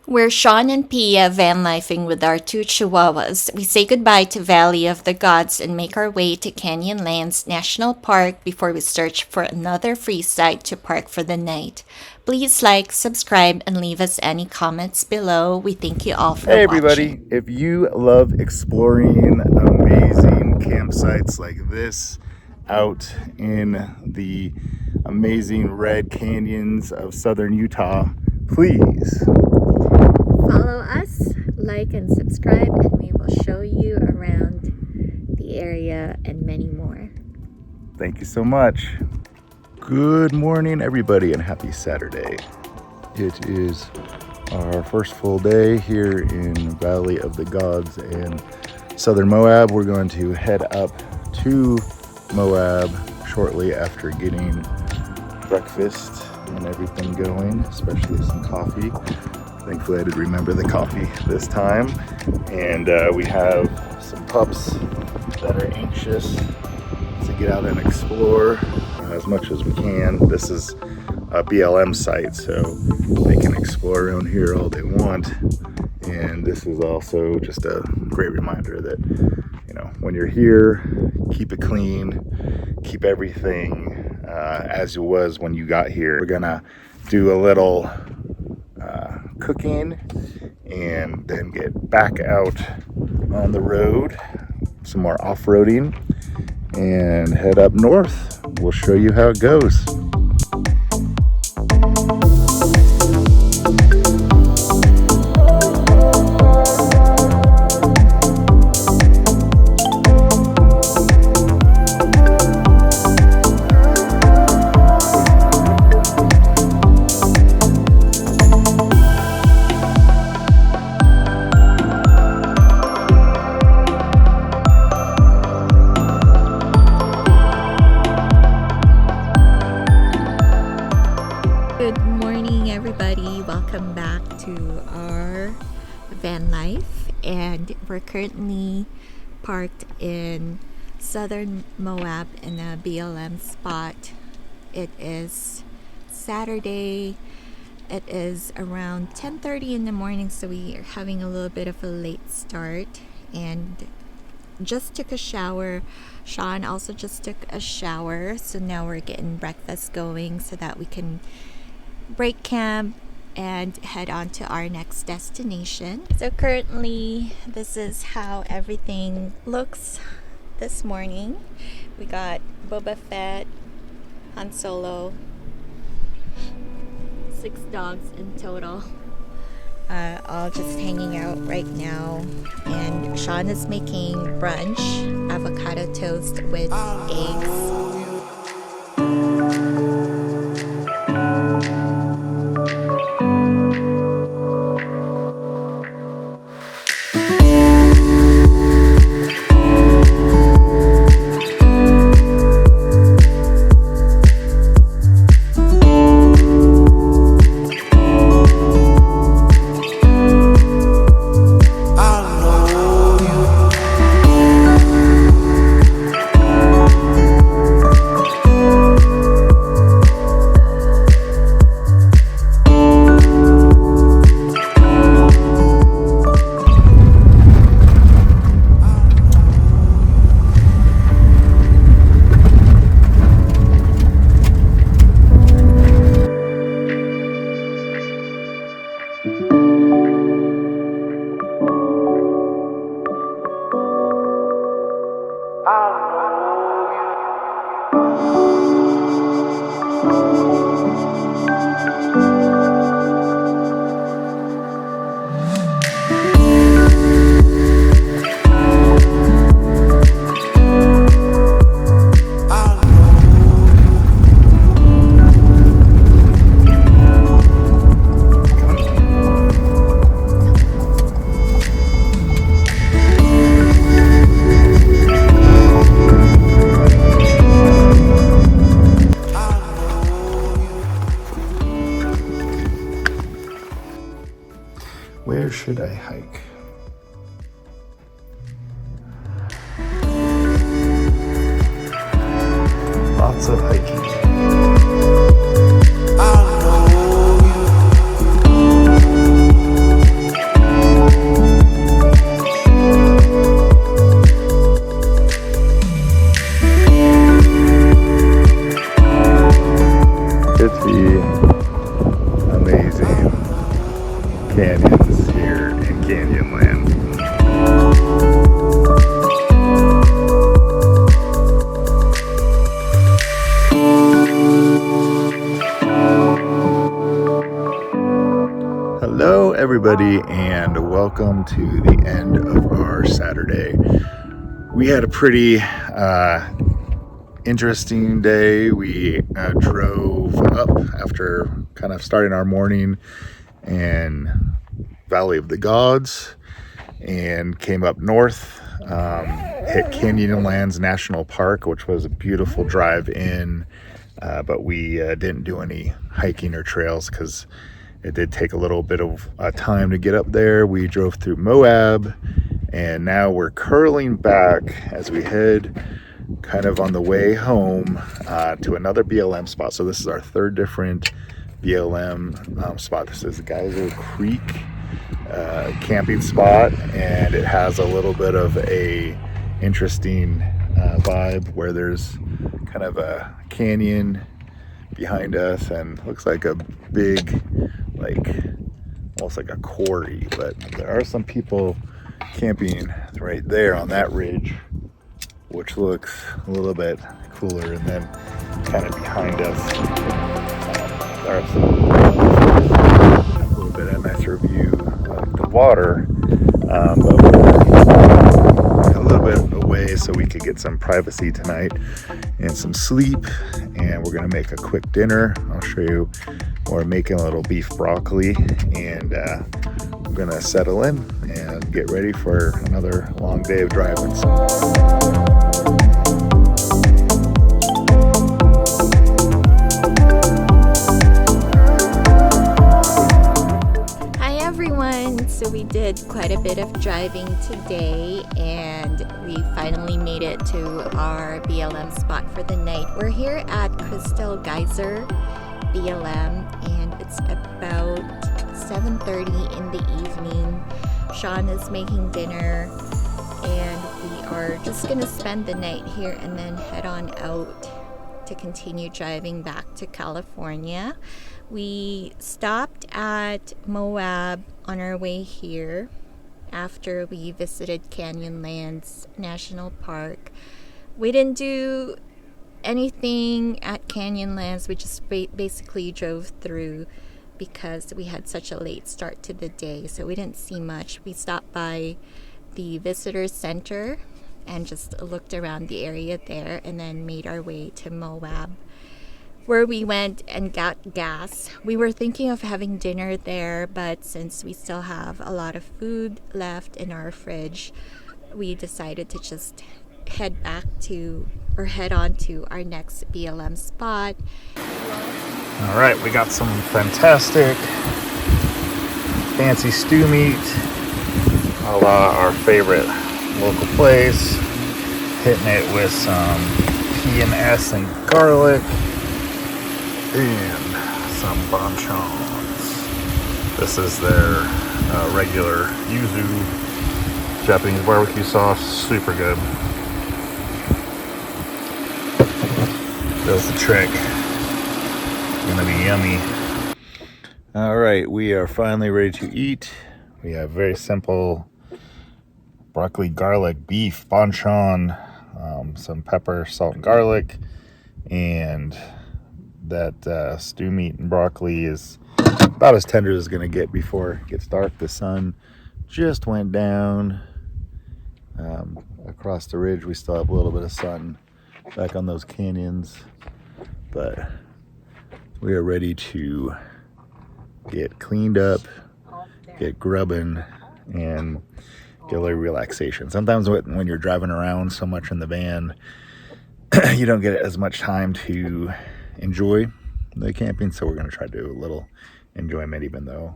We're Sean and Pia van lifing with our two chihuahuas. We say goodbye to Valley of the Gods and make our way to Canyonlands National Park before we search for another free site to park for the night. Please like, subscribe, and leave us any comments below. We thank you all for Hey watching. everybody, if you love exploring amazing campsites like this out in the amazing red canyons of southern Utah, please Follow us, like, and subscribe, and we will show you around the area and many more. thank you so much. Good morning everybody and happy Saturday. It is our first full day here in Valley of the Gods and southern Moab. We're going to head up to Moab shortly after getting breakfast and everything going, especially some coffee. Thankfully I did remember the coffee this time. And we have some pups that are anxious to get out and explore as much as we can. This is a BLM site, so they can explore around here all they want. And this is also just a great reminder that, you know, when you're here, keep it clean, keep everything as it was when you got here. We're gonna do a little cooking and then get back out on the road, some more off-roading, and head up north. We'll show you how it goes. Good morning, everybody. Welcome back to our van life, and we're currently parked in southern Moab in a BLM spot. It is Saturday. It is around 10:30 in the morning, so we are having a little bit of a late start and just took a shower. Sean also just took a shower, so now we're getting breakfast going so that we can break camp and head on to our next destination. So currently this is how everything looks this morning. We got BobaFett, Han Solo, 6 dogs in total, all just hanging out right now. And Sean is making brunch, avocado toast with eggs. Where should I hike? Lots of hiking. canyons here in Canyonlands. Hello everybody, and welcome to the end of our Saturday. We had a pretty interesting day. We drove up after kind of starting our morning in Valley of the Gods and came up north, hit Canyonlands National Park, which was a beautiful drive in, but we didn't do any hiking or trails because it did take a little bit of time to get up there. We drove through Moab, and now we're curling back as we head kind of on the way home to another BLM spot. So this is our third different BLM spot. This is Geyser Creek camping spot, and it has a little bit of a interesting vibe where there's kind of a canyon behind us and looks like a big, like almost like a quarry, but there are some people camping right there on that ridge, which looks a little bit cooler. And then kind of behind us there are some a little bit of a nicer view of the water, but we're a little bit away so we could get some privacy tonight and some sleep. And we're gonna make a quick dinner. I'll show you. We're making a little beef broccoli, and we're gonna settle in and get ready for another long day of driving. Hi everyone! So we did quite a bit of driving today, and we finally made it to our BLM spot for the night. We're here at Crystal Geyser BLM, and it's about 7:30 in the evening. Sean is making dinner, and we are just gonna spend the night here and then head on out to continue driving back to California. We stopped at Moab on our way here after we visited Canyonlands National Park. We didn't do anything at Canyonlands. We just basically drove through because we had such a late start to the day, so we didn't see much. We stopped by the visitor center and just looked around the area there, and then made our way to Moab, where we went and got gas. We were thinking of having dinner there, but since we still have a lot of food left in our fridge, we decided to just head on to our next BLM spot. All right, we got some fantastic fancy stew meat, a la our favorite local place. Hitting it with some P&S and garlic and some bonchons. This is their regular yuzu Japanese barbecue sauce. Super good. Does the trick. Gonna be yummy. All right, we are finally ready to eat. We have very simple broccoli, garlic, beef, bonchon, some pepper, salt, and garlic, and that stew meat and broccoli is about as tender as it's gonna get before it gets dark. The sun just went down across the ridge. We still have a little bit of sun back on those canyons, but we are ready to get cleaned up, get grubbing, and get a little relaxation. Sometimes when you're driving around so much in the van, you don't get as much time to enjoy the camping, so we're going to try to do a little enjoyment, even though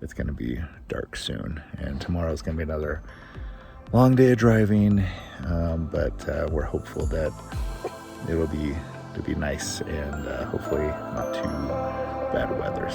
it's going to be dark soon. And tomorrow's going to be another long day of driving, but we're hopeful that it'll be nice and hopefully not too bad weather.